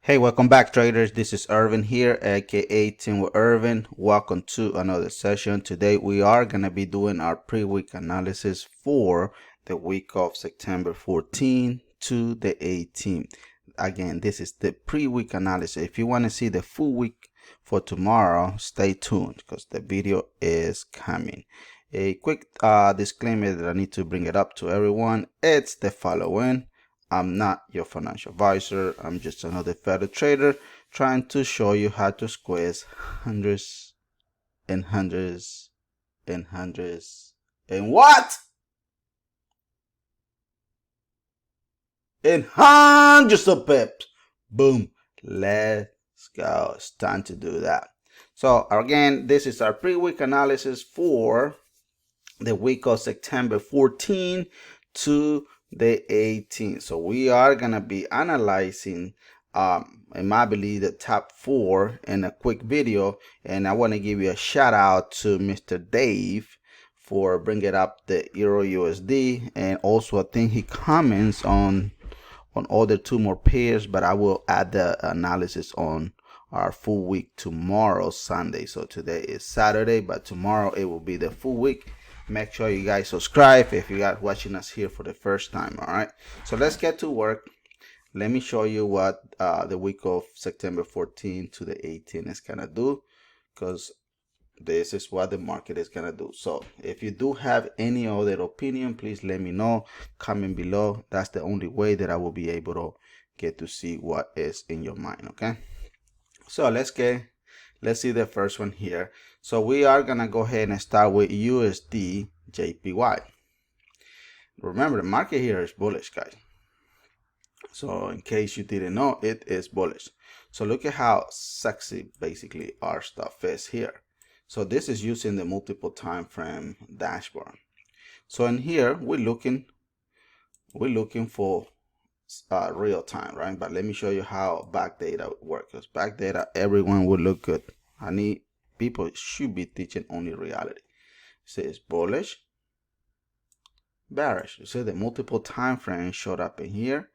Hey, welcome back, traders. This is Irvin here, aka TeamWithERVING. Welcome to another session. Today we are going to be doing our pre-week analysis for the week of September 14 to the 18th. Again, this is the pre-week analysis. If you want to see the full week for tomorrow, stay tuned because the video is coming. A quick disclaimer that I need to bring it up to everyone. It's the following. I'm not your financial advisor. I'm just another fellow trader trying to show you how to squeeze hundreds and hundreds and hundreds and what? And hundreds of pips. Boom. Let's go. It's time to do that. So again, this is our pre-week analysis for the week of September 14 to the 18th. So we are gonna be analyzing in my believe the top 4 in a quick video, and I want to give you a shout out to Mr. Dave for bringing up the Euro USD, and also I think he comments on other 2 more pairs, but I will add the analysis on our full week tomorrow, Sunday. So today is Saturday, but tomorrow it will be the full week. Make sure you guys subscribe if you guys watching us here for the first time. All right, so let's get to work. Let me show you what the week of September 14 to the 18th is gonna do, because this is what the market is gonna do. So if you do have any other opinion, please let me know, comment below. That's the only way that I will be able to get to see what is in your mind. Okay, so let's see the first one here. So we are gonna go ahead and start with USD JPY. Remember, the market here is bullish, guys. So in case you didn't know, it is bullish. So look at how sexy basically our stuff is here. So this is using the multiple time frame dashboard. So in here we're looking for real time, right? But let me show you how back data works. Because back data, everyone will look good. People should be teaching only reality. It says bullish, bearish. You see the multiple time frames showed up in here,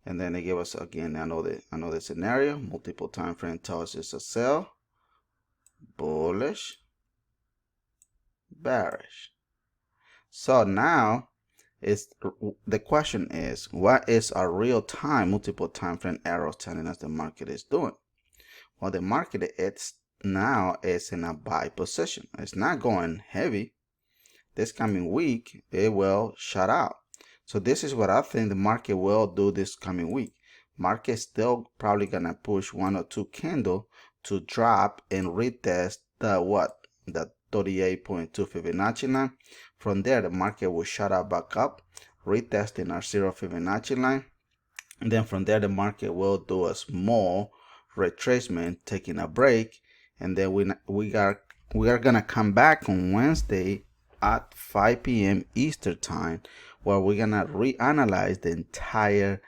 and then they give us again another scenario. Multiple time frame tells us a sell, bullish, bearish. So now the question is, what is our real time multiple time frame arrows telling us the market is doing? Well, the market now is in a buy position. It's not going heavy. This coming week it will shut out. So this is what I think the market will do this coming week. Market still probably gonna push 1 or 2 candle to drop and retest the 38.2 Fibonacci line. From there the market will shut out back up, retesting our 0 Fibonacci line, and then from there the market will do a small retracement, taking a break, and then we are gonna come back on Wednesday at 5 p.m. Eastern time, where we're gonna reanalyze the entire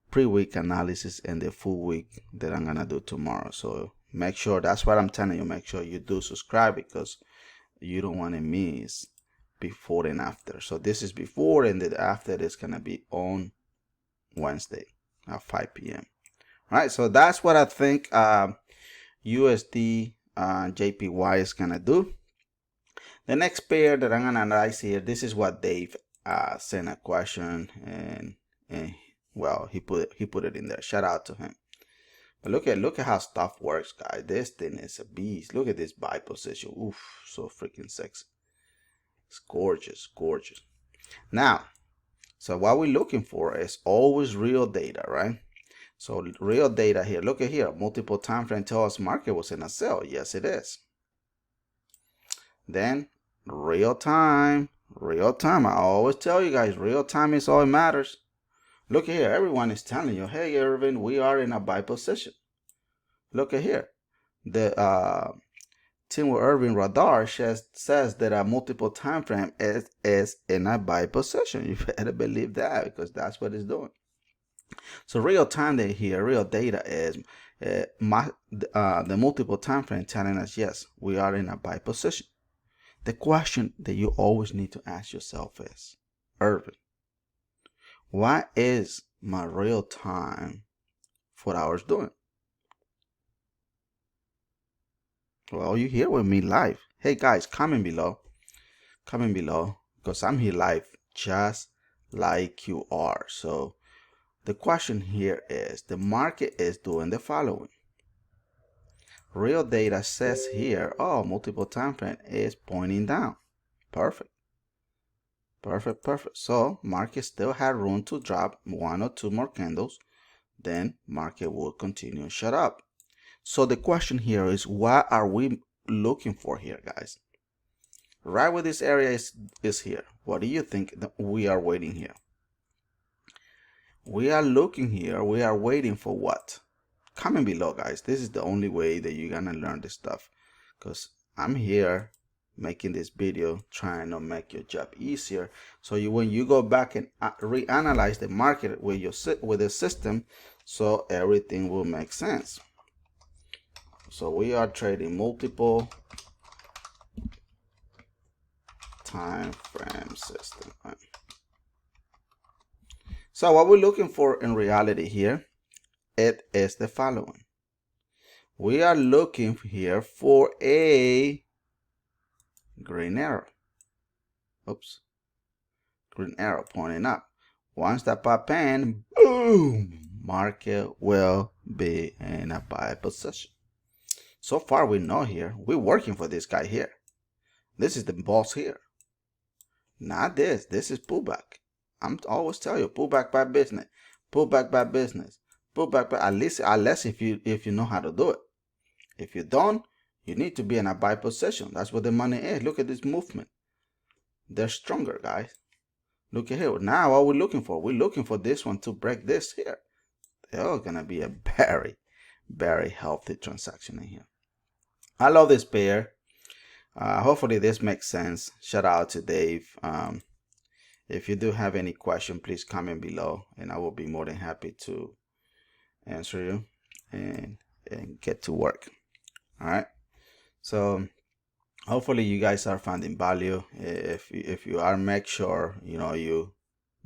pre-week analysis and the full week that I'm gonna do tomorrow. So make sure, that's what I'm telling you, make sure you do subscribe, because you don't want to miss before and after. So this is before, and then after is gonna be on Wednesday at 5 p.m. All right, so that's what I think USD JPY is gonna do. The next pair that I'm gonna analyze here, this is what Dave sent a question, and well, he put it in there. Shout out to him. But look at how stuff works, guys. This thing is a beast. Look at this buy position. Oof, so freaking sexy. It's gorgeous, gorgeous. Now, so what we're looking for is always real data, right? So real data here. Look at here. Multiple time frame tells us market was in a sell. Yes, it is. Then real time. I always tell you guys, real time is all that matters. Look at here. Everyone is telling you, hey, Irvin, we are in a buy position. Look at here. The TeamWithERVING radar says that a multiple time frame is in a buy position. You better believe that, because that's what it's doing. So real time here, real data is the multiple time frame telling us, yes, we are in a buy position. The question that you always need to ask yourself is, Irvin, what is my real time 4 hours doing? Well, you're here with me live. Hey guys, comment below, because I'm here live just like you are. So the question here is, the market is doing the following. Real data says here, oh, multiple time frame is pointing down. Perfect. So market still had room to drop 1 or 2 more candles. Then market will continue to shut up. So the question here is, what are we looking for here, guys? Right where this area is here. What do you think that we are waiting here? We are looking here. We are waiting for what? Comment below, guys. This is the only way that you're gonna learn this stuff, because I'm here making this video trying to make your job easier, so when you go back and reanalyze the market with the system, so everything will make sense. So we are trading multiple time frame system, right? So what we're looking for in reality here, it is the following. We are looking here for a green arrow. Oops. Green arrow pointing up. Once that pop in, boom, market will be in a buy position. So far we know here, we're working for this guy here. This is the boss here. Not this. This is pullback. I'm always tell you, pullback by business. Pullback by business. Pullback by unless if you know how to do it. If you don't, you need to be in a buy position. That's what the money is. Look at this movement. They're stronger, guys. Look at here. Now what we're looking for? We're looking for this one to break this here. They're gonna be a very, very healthy transaction in here. I love this pair. Hopefully this makes sense. Shout out to Dave. If you do have any question, please comment below, and I will be more than happy to answer you and get to work. All right. So hopefully you guys are finding value. If you are, make sure you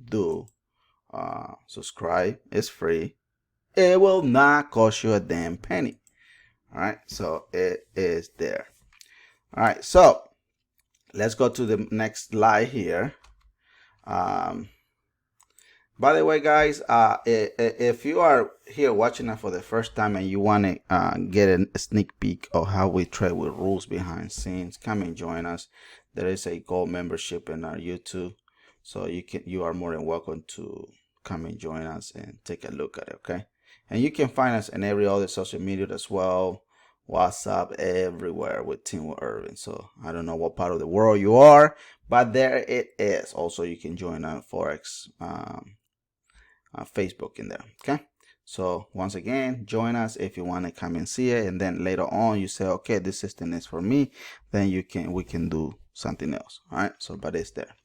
do subscribe. It's free. It will not cost you a damn penny. All right. So it is there. All right. So let's go to the next slide here. By the way, guys, if you are here watching it for the first time and you want to get a sneak peek of how we trade with rules behind scenes, come and join us. There is a gold membership in our YouTube, so you are more than welcome to come and join us and take a look at it. Okay, and you can find us in every other social media as well. WhatsApp, everywhere with TeamWithERVING. So I don't know what part of the world you are, but there it is. Also, you can join our Forex Facebook in there. Okay, so once again, join us if you want to come and see it, and then later on you say, okay, this system is for me, then we can do something else. All right, so but it's there.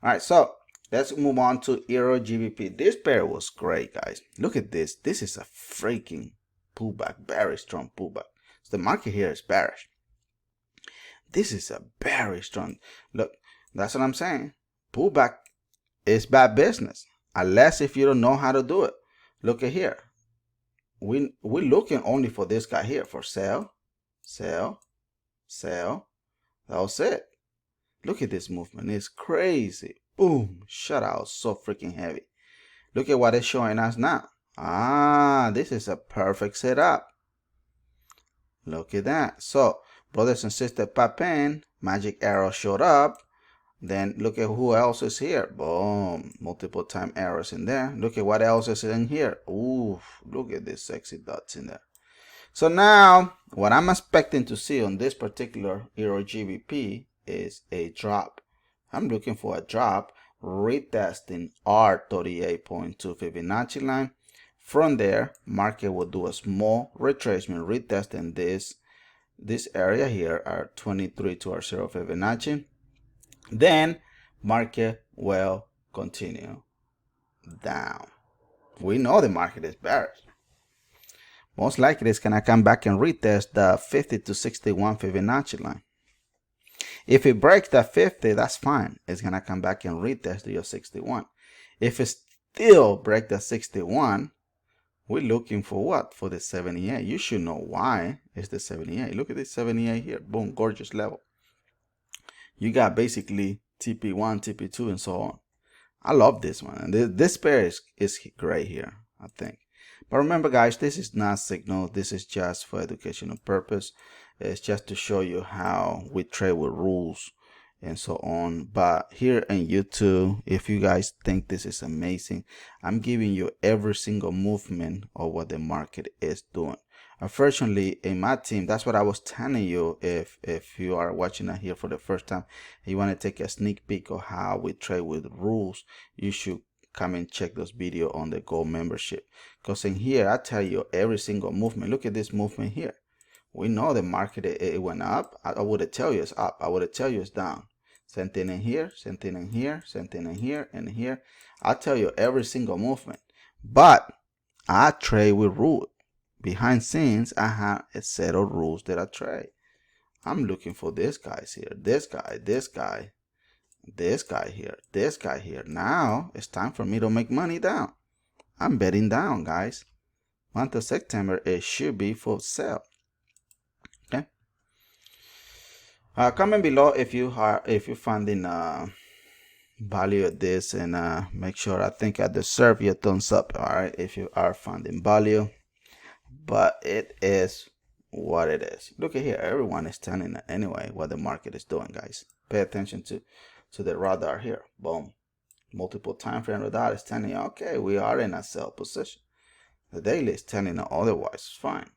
All right, so let's move on to Euro GBP. This pair was great, guys. Look at this. This is a freaking pullback, very strong pullback. So the market here is bearish. This is a very strong look. That's what I'm saying. Pullback is bad business, unless if you don't know how to do it. Look at here. We're looking only for this guy here for sell, sell, sell. That was it. Look at this movement. It's crazy. Boom. Shut out. So freaking heavy. Look at what it's showing us now. This is a perfect setup. Look at that. So, brothers and sisters, pop in. Magic arrow showed up. Then look at who else is here. Boom. Multiple time arrows in there. Look at what else is in here. Ooh, look at this sexy dots in there. So now, what I'm expecting to see on this particular Euro GBP is a drop. I'm looking for a drop, retesting our 38.2 Fibonacci line. From there, market will do a small retracement, retesting this area here, our 23.20 Fibonacci. Then market will continue down. We know the market is bearish. Most likely it's gonna come back and retest the 50 to 61 Fibonacci line. If it breaks the 50, that's fine. It's gonna come back and retest your 61. If it still breaks the 61, we're looking for what? For the 78. You should know why it's the 78. Look at this 78 here. Boom, gorgeous level. You got basically TP1, TP2, and so on. I love this one. And this pair is great here, I think. But remember, guys, this is not signal. This is just for educational purpose. It's just to show you how we trade with rules and so on. But here in YouTube, if you guys think this is amazing, I'm giving you every single movement of what the market is doing. Unfortunately, in my team, that's what I was telling you. If you are watching it here for the first time, and you want to take a sneak peek of how we trade with rules, you should come and check those videos on the Gold membership. Because in here, I tell you every single movement. Look at this movement here. We know the market, it went up. I would tell you it's up. I would tell you it's down. Same thing in here, same thing in here, same thing in here, and here. I'll tell you every single movement. But I trade with rules. Behind scenes, I have a set of rules that I trade. I'm looking for this guys here, this guy, this guy, this guy here, this guy here. Now it's time for me to make money down. I'm betting down, guys. Month of September, it should be for sale. Okay. Comment below if you're finding value at this, and make sure, I think I deserve your thumbs up. All right, if you are finding value. But it is what it is. Look at here, everyone is telling it anyway what the market is doing, guys. Pay attention to the radar here. Boom, multiple time frame radar is telling you, okay, we are in a sell position. The daily is telling you otherwise. It's fine.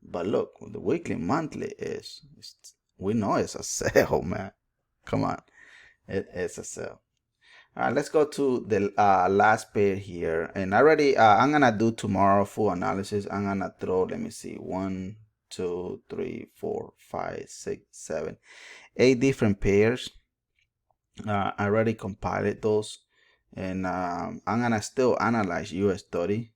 But look, the weekly, monthly we know it's a sell, man. Come on, it is a sell. All right, let's go to the last pair here. And already, I'm going to do tomorrow full analysis. I'm going to throw, let me see, 1, 2, 3, 4, 5, 6, 7, 8 different pairs. I already compiled those. And I'm going to still analyze US 30.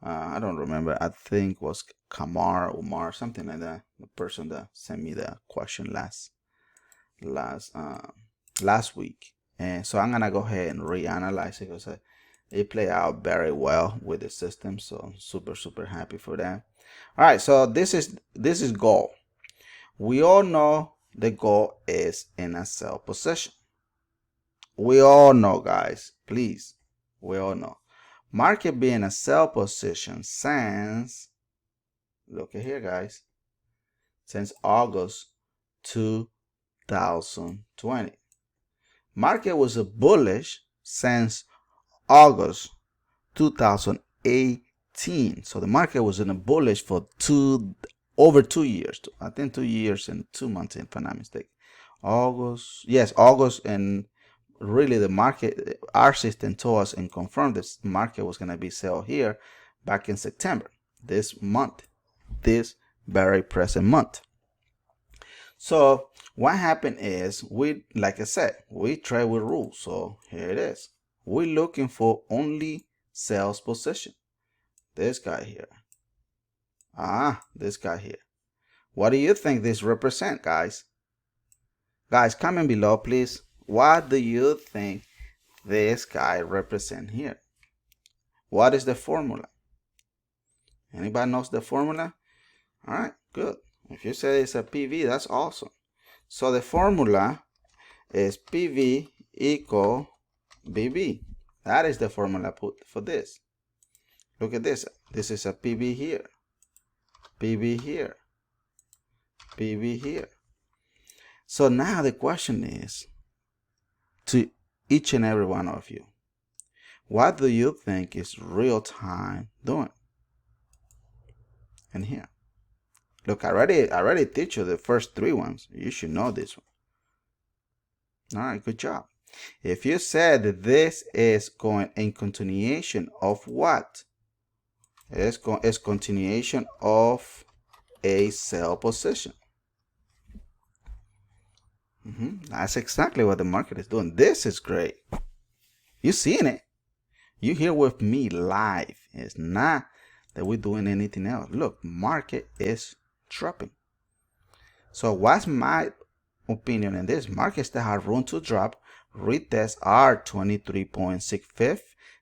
I don't remember. I think it was Umar, something like that. The person that sent me the question last week. And so I'm gonna go ahead and reanalyze it because it played out very well with the system. So super happy for that. All right, so this is gold. We all know the gold is in a sell position. We all know, guys. Please, we all know. Market being a sell position since, look at here, guys, since August 2020. Market was a bullish since August 2018. So the market was in a bullish for over 2 years. I think 2 years and 2 months, if I'm not mistaken. August, and really the market, our system told us and confirmed this market was going to be sell here back in September, this month, this very present month. So what happened is, like I said, we trade with rules. So here it is. We're looking for only sales position. This guy here. This guy here. What do you think this represent, guys? Guys, comment below, please. What do you think this guy represent here? What is the formula? Anybody knows the formula? All right, good. If you say it's a PV, that's awesome. So the formula is PV equal BB. That is the formula put for this. Look at this. This is a PV here, PV here, PV here. So now the question is to each and every one of you, what do you think is real time doing? And here. Look, I already teach you the first 3 ones. You should know this one. All right, good job. If you said that this is going in continuation of what? It's continuation of a sell position. That's exactly what the market is doing. This is great. You seeing it? You here with me live. It's not that we're doing anything else. Look, market is dropping. So what's my opinion in this? Markets that have room to drop, retest our 23.65.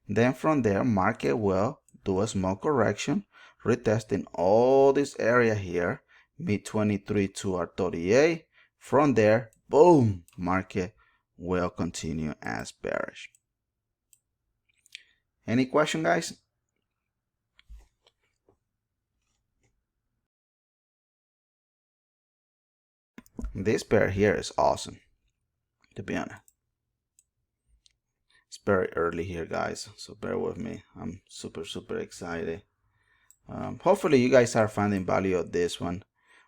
Then from there, market will do a small correction, retesting all this area here, mid 23 to our 38. From there, boom, market will continue as bearish. Any question, guys? This pair here is awesome, to be honest. It's very early here, guys, so bear with me. I'm super excited. Hopefully you guys are finding value of this one.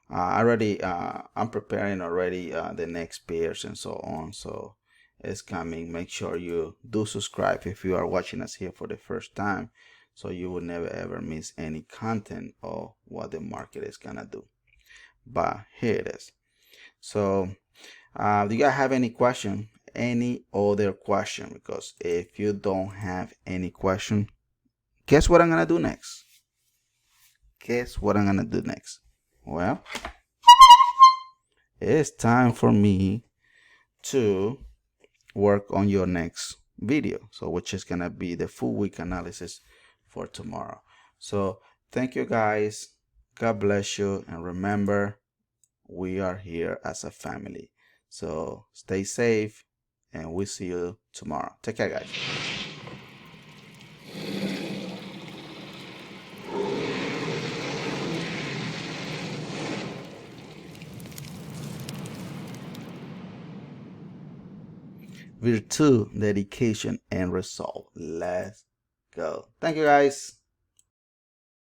I'm preparing already the next pairs and so on, so it's coming. Make sure you do subscribe if you are watching us here for the first time, so you will never ever miss any content or what the market is gonna do. But here it is. So do you guys have any question, any other question? Because if you don't have any question, guess what I'm gonna do next? Guess what I'm gonna do next? Well, it's time for me to work on your next video, so which is gonna be the full week analysis for tomorrow. So thank you guys, God bless you, and remember, we are here as a family. So stay safe, and we'll see you tomorrow. Take care, guys. Virtue, dedication, and result. Let's go. Thank you, guys.